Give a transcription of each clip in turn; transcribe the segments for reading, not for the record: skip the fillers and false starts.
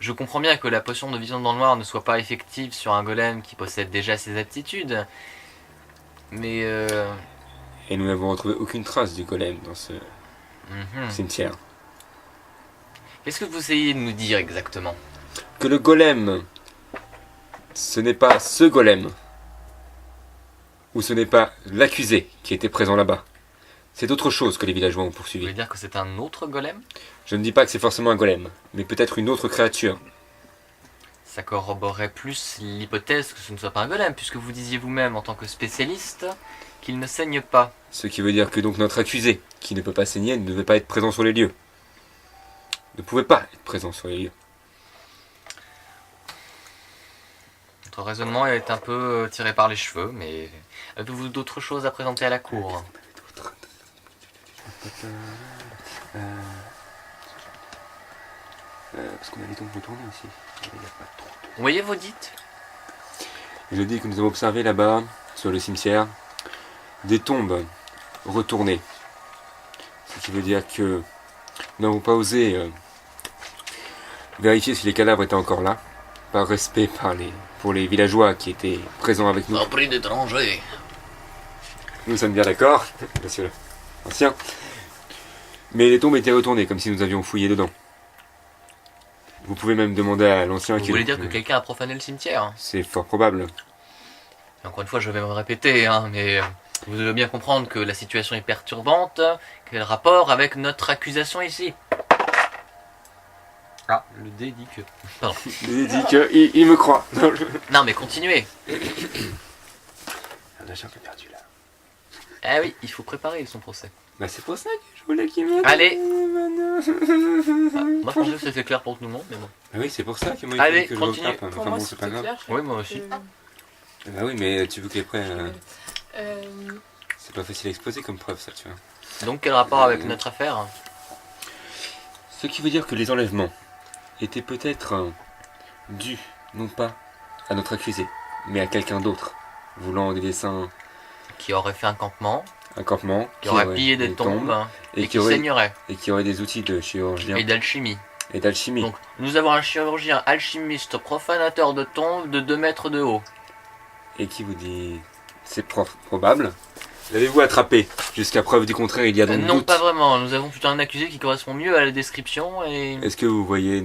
je comprends bien que la potion de vision dans le noir ne soit pas effective sur un golem qui possède déjà ces aptitudes. Mais Et nous n'avons retrouvé aucune trace du golem dans ce cimetière. Qu'est-ce que vous essayez de nous dire exactement? Que le golem, ce n'est pas ce golem. Ou ce n'est pas l'accusé qui était présent là-bas. C'est autre chose que les villageois ont Vous poursuivi. voulez dire que c'est un autre golem? Je ne dis pas que c'est forcément un golem, mais peut-être une autre créature. Ça corroborerait plus l'hypothèse que ce ne soit pas un golem, puisque vous disiez vous-même en tant que spécialiste qu'il ne saigne pas. Ce qui veut dire que donc notre accusé, qui ne peut pas saigner, ne devait pas être présent sur les lieux. Ne pouvait pas être présent sur les lieux. Votre raisonnement est un peu tiré par les cheveux, mais avez-vous d'autres choses à présenter à la cour? Parce qu'on a les tombes retournées ici. Vous voyez vos dites? Je dis que nous avons observé là-bas, sur le cimetière, des tombes retournées. Ce qui veut dire que nous n'avons pas osé vérifier si les cadavres étaient encore là, par respect pour les villageois qui étaient présents avec nous. En prix d'étranger. Nous sommes bien d'accord, monsieur l'ancien. Mais les tombes étaient retournées, comme si nous avions fouillé dedans. Vous pouvez même demander à l'ancien Vous voulez dire que quelqu'un a profané le cimetière? C'est fort probable. Et encore une fois, je vais me répéter, mais vous devez bien comprendre que la situation est perturbante. Quel rapport avec notre accusation ici? Ah, le dé dit que... Pardon. Il dit qu'il me croit. Non, mais continuez. On a un peu perdu là. Ah oui, il faut préparer son procès. Bah c'est pour ça que je voulais qu'il me... Allez. Moi, je pensais que c'était clair pour tout le monde, mais bon. Ah oui, c'est pour ça que moi il Allez, fallait que continue. je rattrape. Pour Enfin moi, bon, c'est pas c'était grave. clair. Oui, moi aussi. Bah oui, mais tu veux qu'après... Euh, C'est pas facile à exposer comme preuve ça, tu vois. Donc, quel rapport avec notre affaire? Ce qui veut dire que les enlèvements étaient peut-être dus, non pas à notre accusé, mais à quelqu'un d'autre, voulant des dessins, Qui aurait fait un campement, un campement, qui aurait pillé des tombes, et qui saignerait, et qui aurait des outils de chirurgien et d'alchimie. et d'alchimie. Donc, nous avons un chirurgien alchimiste profanateur de tombes de 2 mètres de haut. Et qui vous dit c'est probable. L'avez-vous attrapé? Jusqu'à preuve du contraire, il y a donc Non, doute. pas vraiment. Nous avons plutôt un accusé qui correspond mieux à la description et... Est-ce que vous voyez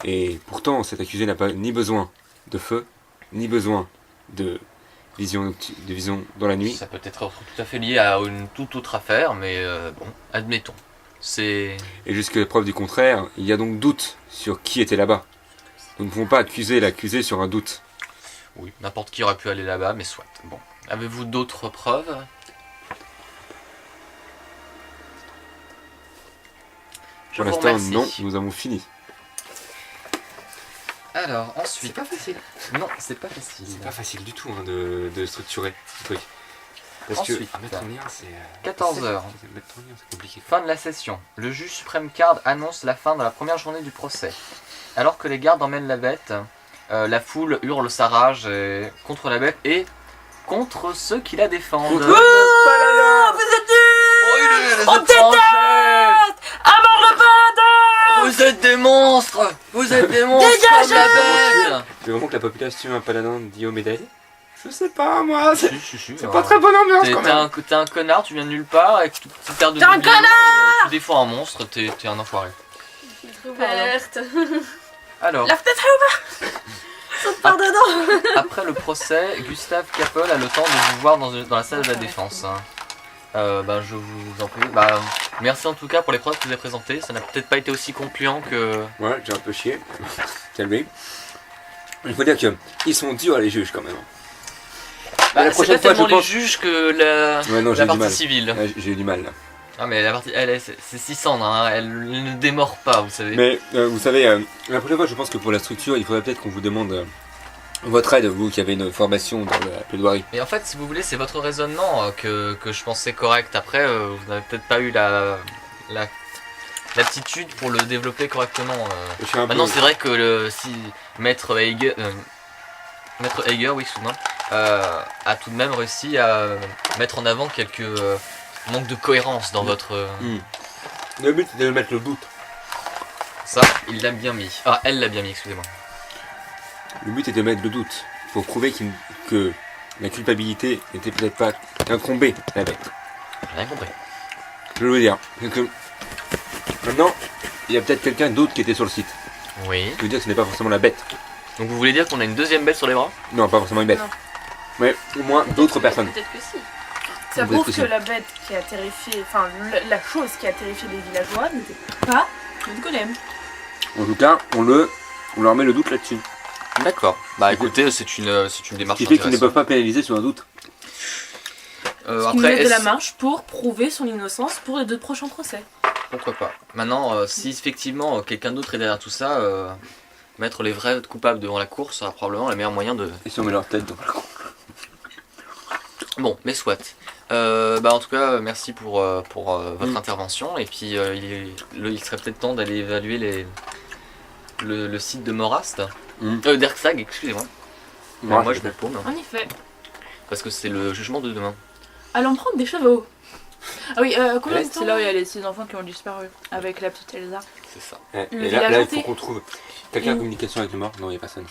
et pourtant cet accusé n'a pas ni besoin de feu, ni besoin de vision dans la nuit. Ça peut être tout à fait lié à une toute autre affaire, mais bon, admettons. C'est... Et jusqu'à preuve du contraire, il y a donc doute sur qui était là-bas. Nous ne pouvons pas accuser l'accusé sur un doute. Oui, n'importe qui aurait pu aller là-bas, mais soit. Bon. Avez-vous d'autres preuves? Je Pour vous l'instant, remercie. non, nous avons fini. Alors, ensuite... pas facile. Non, c'est pas facile. C'est pas facile du tout de structurer ce truc. Parce que Ensuite, mettre en lien, c'est... 14 heures. Mettre en lien, c'est compliqué. Fin de la session. Le juge suprême Card annonce la fin de la première journée du procès. Alors que les gardes emmènent la bête, la foule hurle sa rage contre la bête et contre ceux qui la défendent. vous êtes On déteste à mort le paladin. Vous êtes des monstres! Vous êtes des monstres Dégagez comme la bête! Tu veux vraiment que la population un paladin dit aux médailles? Je sais pas, moi, c'est Si, pas très bonne ambiance T'es quand même. t'es un connard, tu viens de nulle part avec toute petite air de T'es un doublure, connard tu défends un monstre, t'es un enfoiré. Verte. Alors, La fenêtre est ouverte. Saute par dedans. après le procès, Gustave Capel a le temps de vous voir dans la salle de la défense. Je vous en prie. Merci en tout cas pour les preuves que vous avez présentées. Ça n'a peut-être pas été aussi concluant que... Ouais, j'ai un peu chié. Calmez. Il faut dire que ils sont durs les juges quand même. La c'est prochaine pas fois, tellement je pense- les juges que la, Ouais, non, j'ai la eu du partie mal. civile. Ouais, j'ai eu du mal là. Ah mais la partie... c'est 600, hein, elle ne démord pas, vous savez. Mais vous savez, la prochaine fois, je pense que pour la structure, il faudrait peut-être qu'on vous demande votre aide, vous qui avez une formation dans la plaidoirie. Mais en fait, si vous voulez, c'est votre raisonnement que je pensais correct. Après, vous n'avez peut-être pas eu l'aptitude pour le développer correctement. Je suis un peu... Maintenant, c'est vrai que si Maître Hager, oui, excuse-moi, a tout de même réussi à mettre en avant quelques manques de cohérence dans votre... Le but, c'est de mettre le doute. Ça, il l'a bien mis. Ah, elle l'a bien mis, excusez-moi. Le but est de mettre le doute pour prouver que la culpabilité n'était peut-être pas incombée la bête. J'ai rien compris. Je veux dire, c'est que maintenant, il y a peut-être quelqu'un d'autre qui était sur le site. Oui. Je veux dire que ce n'est pas forcément la bête. Donc vous voulez dire qu'on a une deuxième bête sur les bras? Non, pas forcément une bête. Non. Mais au moins d'autres personnes. Peut-être que si. Ça Vous êtes prouve que possible. la bête qui a terrifié, enfin la chose qui a terrifié les villageois n'était pas le golem. En tout cas, on leur met le doute là-dessus. D'accord. Bah écoutez, c'est une Ce démarche qui fait qu'ils ne intéressante. peuvent pas pénaliser sur un doute. Ce qui nous Après, met de la est-ce- marche pour prouver son innocence pour les 2 prochains procès. pourquoi pas. Maintenant, si effectivement quelqu'un d'autre est derrière tout ça, mettre les vrais coupables devant la cour sera probablement le meilleur moyen de... Et si on met leur tête dans le con. Bon, mais soit. Bah en tout cas, merci pour votre intervention. Et puis, il serait peut-être temps d'aller évaluer le site de Morast. D'Erxag, excusez-moi. Moi, je me paume, hein, En effet. parce que c'est le jugement de demain. Allons prendre des chevaux. Ah oui, combien de temps C'est là où il y a les 6 enfants qui ont disparu avec la petite Elsa. C'est ça. Le Et village là, il hanté. faut qu'on trouve quelqu'un en Et- communication avec le mort. Non, il n'y a personne.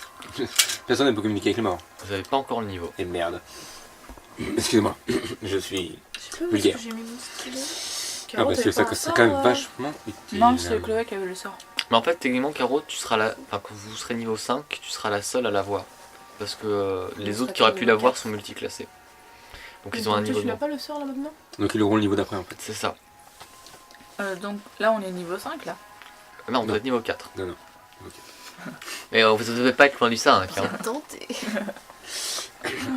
Personne ne peut communiquer avec le mort. Vous n'avez pas encore le niveau. Et merde. Excusez-moi, je suis... Je sais pas où Vulgaire. est-ce que j'ai mis mon stylo. Ah parce que ça c'est quand même vachement utile. Non, c'est Chloé qui avait le sort. Mais en fait, techniquement, Caro, tu seras là. Enfin, quand vous serez niveau 5, tu seras la seule à la voir. Parce que les Vous autres serez qui auraient pas pu niveau la voir 4. sont multiclassés. Donc ils ont un niveau Tu de l'as moins. pas le sort là maintenant Donc ils auront le niveau d'après en fait. C'est ça. Donc là, on est niveau 5 là. Non, vous Non. êtes niveau 4. Non. Mais vous ne devez pas être loin du 5. Hein. Tenté.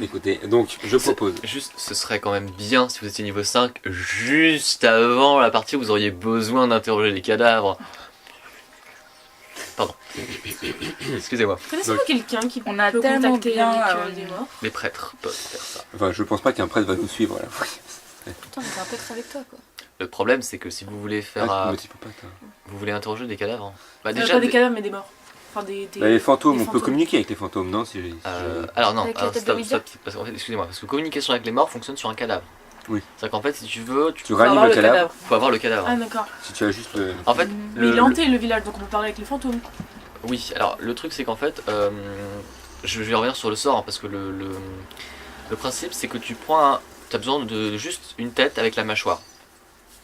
Écoutez, donc je propose. Juste, ce serait quand même bien si vous étiez niveau 5, juste avant la partie où vous auriez besoin d'interroger les cadavres. Pardon. Excusez-moi. Connaissez-vous Donc- quelqu'un qui On a peut tellement contacter bien, avec des morts? Les prêtres peuvent faire ça. Enfin, je pense pas qu'un prêtre va nous suivre là. Putain, mais t'es un peu avec toi quoi. Le problème, c'est que si vous voulez faire, Ah, mais psychopathe, hein. vous voulez interroger des cadavres. Hein. Bah Pas des cadavres mais des morts. Enfin des... Bah, les fantômes, des on peut fantômes. communiquer avec les fantômes, non si Alors non, Avec la alors, tête de stop, Ouija. stop, parce qu'en fait, excusez-moi, parce que communication avec les morts fonctionne sur un cadavre. Oui. C'est-à-dire qu'en fait, si tu veux, tu Tu peux ranimes avoir le le cadavre. faut avoir le cadavre. Ah d'accord. Si tu as juste le. En fait, Mais il est hanté le village donc on peut parler avec les fantômes. oui, alors le truc c'est qu'en fait, je vais revenir sur le sort hein, parce que le principe c'est que tu prends tu as besoin de juste une tête avec la mâchoire.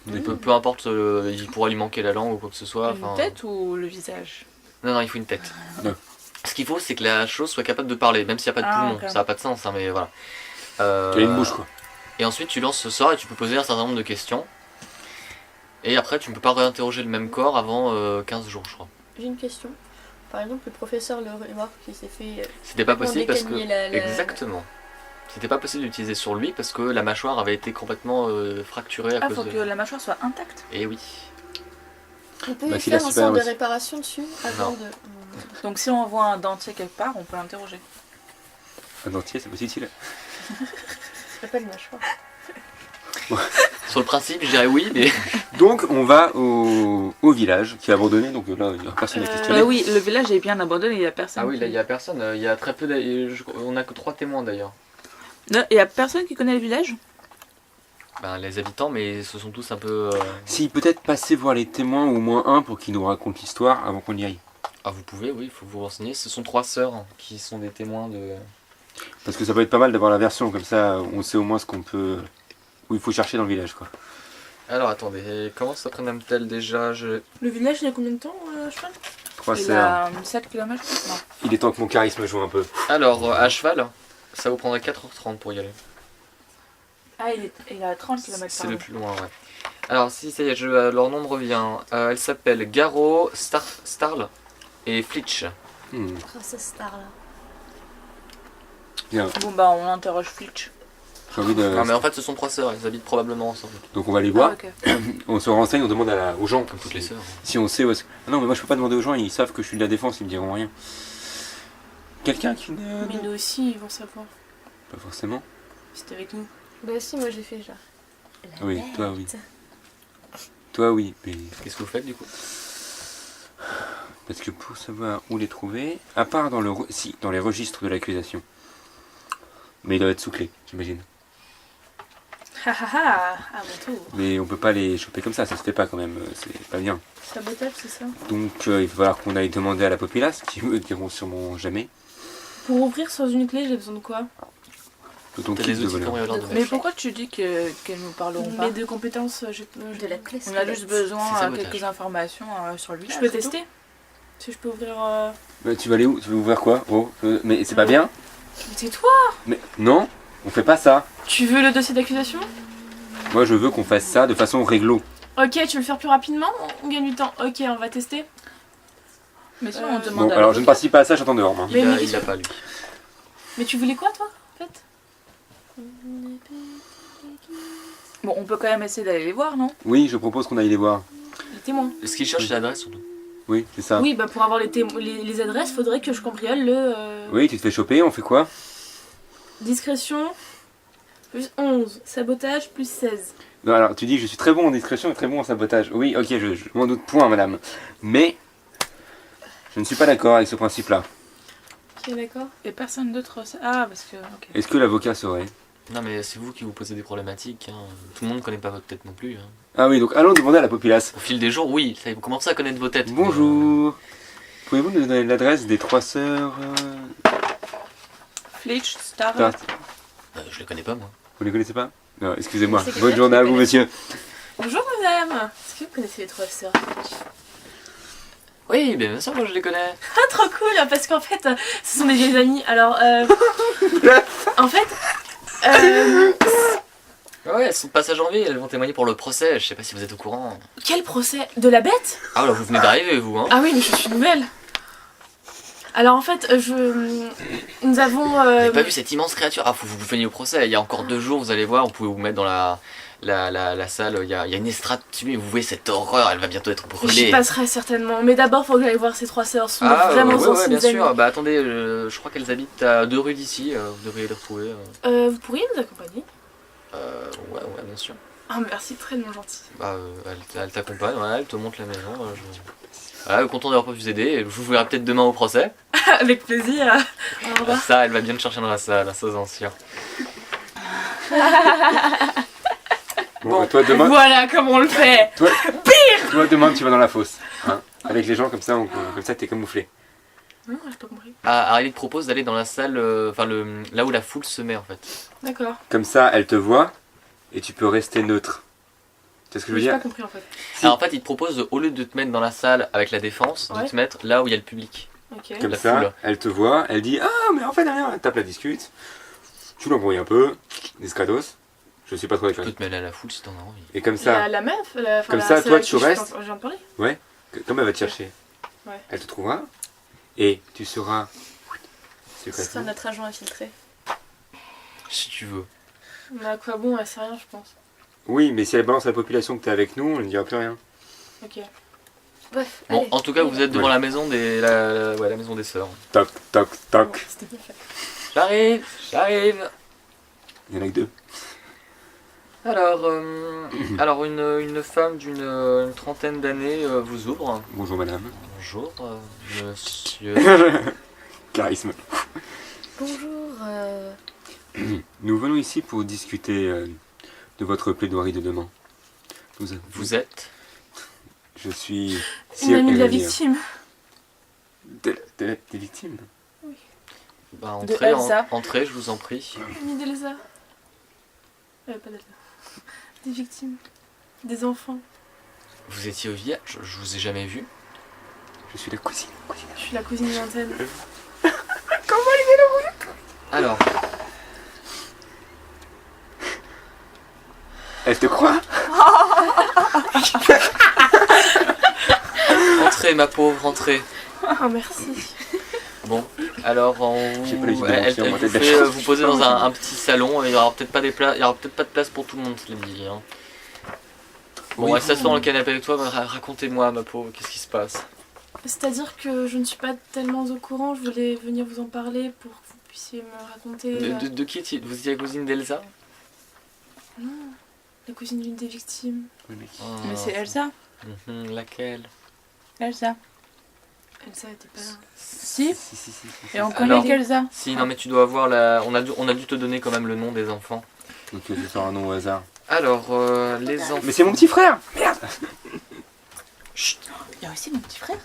Oui. Peu importe, il pourra lui manquer la langue ou quoi que ce soit. Une enfin, tête ou le visage? Non, il faut une tête. Non. Ce qu'il faut c'est que la chose soit capable de parler, même s'il n'y a pas de Ah, poumon, ok. ça n'a pas de sens, hein, mais voilà. Tu as une bouche quoi. Et ensuite tu lances ce sort et tu peux poser un certain nombre de questions. Et après tu ne peux pas réinterroger le même corps avant 15 jours je crois. J'ai une question. Par exemple, le professeur Le Mort qui s'est fait. C'était pas complètement possible parce que... décagner la- Exactement. C'était pas possible d'utiliser sur lui parce que la mâchoire avait été complètement fracturée à Ah, cause faut de... que la mâchoire soit intacte. Et oui. On peut Bah, y s'il a faire un super sort de aussi. réparation dessus avant Non. de. Donc si on voit un dentier quelque part, on peut l'interroger. Un dentier, c'est possible. C'est pas de mâchoire. Sur le principe, je dirais oui, mais... Donc on va au village qui est abandonné, donc là il n'y a personne à questionner. Oui, le village est bien abandonné, il y a personne. Ah oui, là il y a personne, il y a très peu... On a que 3 témoins d'ailleurs. Non, il y a personne qui connaît le village? Ben, les habitants, mais ce sont tous un peu... Si peut-être passer voir les témoins ou au moins un pour qu'ils nous racontent l'histoire avant qu'on y aille. Ah vous pouvez, oui, il faut vous renseigner. Ce sont 3 sœurs hein, qui sont des témoins de... Parce que ça peut être pas mal d'avoir la version, comme ça on sait au moins ce qu'on peut... où il faut chercher dans le village quoi. Alors attendez, comment ça prénomme-t-elle déjà Le village il y a combien de temps cheval? 3 Il sœurs. a 7 km? Non. Il est temps que mon charisme joue un peu. Alors, à cheval, ça vous prendrait 4h30 pour y aller. Ah, il a 30 km C'est le plus loin, ouais. Alors, si ça y est, leur nom me revient. Elle s'appelle Garo, Starl et Flitch. Princesse Star là. Bien, Bon bah on interroge Flitch. j'ai envie de... Non, mais en fait, ce sont 3 sœurs, elles habitent probablement ensemble. Donc on va les voir, Ah, ok. on se renseigne, on demande aux gens. Comme toutes les sœurs. Si on sait où est-ce que... Ah non mais moi je peux pas demander aux gens, ils savent que je suis de la défense, ils me diront rien. Quelqu'un qui ne... Mais nous aussi ils vont savoir. Pas forcément. C'est avec nous. Bah si, moi j'ai fait genre. La Oui, bête. toi oui. Toi oui, mais... Qu'est-ce que vous faites du coup? Parce que pour savoir où les trouver, à part dans si, dans les registres de l'accusation. Mais il doit être sous clé, j'imagine. Ha ha ha, à mon tour. Mais on peut pas les choper comme ça se fait pas quand même, c'est pas bien. Sabotage, c'est ça? Donc il va falloir qu'on aille demander à la populace, qui me diront sûrement jamais. Pour ouvrir sans une clé, j'ai besoin de quoi? De ton T'as kit des de outils voleur. cambrioleurs de Mais mèche. pourquoi tu dis qu'elles nous parleront pas? Mes deux compétences, De la clé On a juste besoin C'est de sabotage. quelques informations sur lui. Je peux tester? Si je peux ouvrir... Bah, tu vas aller où? Tu veux ouvrir quoi? Oh, mais c'est pas bien? Mais c'est toi! Mais non, on fait pas ça. Tu veux le dossier d'accusation? Moi je veux qu'on fasse ça de façon réglo. Ok, tu veux le faire plus rapidement? On gagne du temps. Ok, on va tester. Mais sinon, on Bon, demande Bon, à alors je ne l'avocat. participe pas à ça, j'attends dehors moi. Mais Il l'a pas lui. Mais tu voulais quoi, toi, en fait? Bon, on peut quand même essayer d'aller les voir, non? Oui, je propose qu'on aille les voir. Les témoins. Ce qu'il cherche, c'est l'adresse surtout. Oui, c'est ça. Oui, bah pour avoir les adresses, faudrait que je cambriole le... Oui, tu te fais choper, on fait quoi? Discrétion, plus 11. Sabotage, plus 16. Non, alors tu dis que je suis très bon en discrétion et très bon en sabotage. Oui, ok, je m'en doute point, madame. Mais je ne suis pas d'accord avec ce principe-là. Ok, d'accord. Et personne d'autre. Ah, parce que. Ok. Est-ce que l'avocat saurait? Non mais c'est vous qui vous posez des problématiques. Hein. Tout le monde connaît pas votre tête non plus. Hein. Ah oui, donc allons demander à la populace. Au fil des jours, oui, vous commencez à connaître vos têtes. Bonjour. Pouvez-vous nous donner l'adresse des 3 sœurs Flitch, Star. Star- Je les connais pas moi. Vous les connaissez pas? Non, excusez-moi. C'est quelqu'un Bonne qui journée à les vous, connaît. monsieur. Bonjour, madame. Est-ce que vous connaissez les 3 sœurs? Oui, bien sûr, moi je les connais. Ah, trop cool, parce qu'en fait, ce sont des vieilles amies. Alors, en fait, Ouais, elles sont de passage en ville, elles vont témoigner pour le procès. Je sais pas si vous êtes au courant. quel procès? De la bête? Ah là, vous venez d'arriver, vous, hein. Ah oui, mais je suis nouvelle. Alors en fait, nous avons... Vous avez pas vu cette immense créature? Ah, faut que vous veniez au procès. Il y a encore 2 jours, vous allez voir, vous pouvez vous mettre dans la salle. Il y a une estrade tuée. Vous voyez cette horreur, elle va bientôt être J'y brûlée. passerai certainement, mais d'abord faut que j'aille voir ces 3 sœurs. Ce sont Ah, vraiment ouais, sensibles bien sûr. amies. Bah attendez, je crois qu'elles habitent à 2 rues d'ici. Vous devriez les retrouver. Vous pourriez nous accompagner? Ouais, bien sûr. Ah merci, très gentil. Bah, elle t'accompagne, ouais, elle te montre la maison. Voilà, content d'avoir pu vous aider. Je vous verrai peut-être demain au procès. Avec plaisir. Au revoir. Ça, elle va bien te chercher dans la salle, ça j'en suis sûr. Bon, toi demain, Voilà comment on le fait. toi demain tu vas dans la fosse. Hein, avec les gens comme ça, comme ça t'es camouflé. Non, j'ai pas compris. Ah, Ariel te propose d'aller dans la salle, là où la foule se met en fait. D'accord. Comme ça, elle te voit et tu peux rester neutre. C'est ce que je veux J'ai dire? pas compris en fait. Si. Alors en fait, il te propose, au lieu de te mettre dans la salle avec la défense, Ouais. de te mettre là où il y a le public. Ok. Comme la ça, foule. elle te voit, elle dit ah mais en fait rien, elle tape la discute. Tu l'embrouilles un peu, discretos. Je suis pas trop Tu d'accord. peux te mêler à la foule si t'en as envie. Et comme ça, La meuf, Comme ça, toi, tu restes. Je viens de parler. comme elle va te chercher, Ouais. elle te trouvera et tu seras C'est secrètement. notre agent infiltré. Si tu veux. Mais à quoi bon, elle sait rien, je pense. Oui, mais si elle balance à la population que t'es avec nous, on ne dira plus rien. Ok. Bref, Bon, allez. en tout cas, vous êtes devant Ouais. la maison la maison des sœurs. Toc, toc, toc. C'était bien fait. J'arrive. Il y en a que 2. Alors une femme d'une trentaine d'années vous ouvre. Bonjour madame. Bonjour, monsieur. Charisme. Bonjour. Nous venons ici pour discuter de votre plaidoirie de demain. Vous êtes Je suis... Une amie de la Elvire. victime. Des victimes. bah, De Elsa. entrez, je vous en prie. Amie d'Elsa. Pas d'Elsa. Des victimes. Des enfants. Vous étiez au village, je vous ai jamais vu. Je suis la cousine. Je suis la cousine lointaine. Alors, Elle te croit? entrez ma pauvre, entrez. Ah, merci. Bon, alors J'ai pas les idées, elle c'est en vous tête de fait chance. vous poser dans un petit salon. Il y aura peut-être pas de place pour tout le monde, je l'ai dit. Hein. Bon, Oui. elle s'assoit dans le canapé avec toi. Racontez-moi, ma pauvre, qu'est-ce qui se passe? C'est-à-dire que je ne suis pas tellement au courant, je voulais venir vous en parler pour que vous puissiez me raconter De qui est-il? Vous étiez la cousine d'Elsa? Non, la cousine d'une des victimes. Mais c'est Elsa. Laquelle? Elsa. Elsa était pas là. Si. Si. Et on Alors- connaît qu'Elsa. Si, non mais tu dois avoir la... On a dû te donner quand même le nom des enfants. Donc je sors un nom au hasard. Alors, les enfants. Mais c'est mon petit frère. Il y a aussi mon petit frère.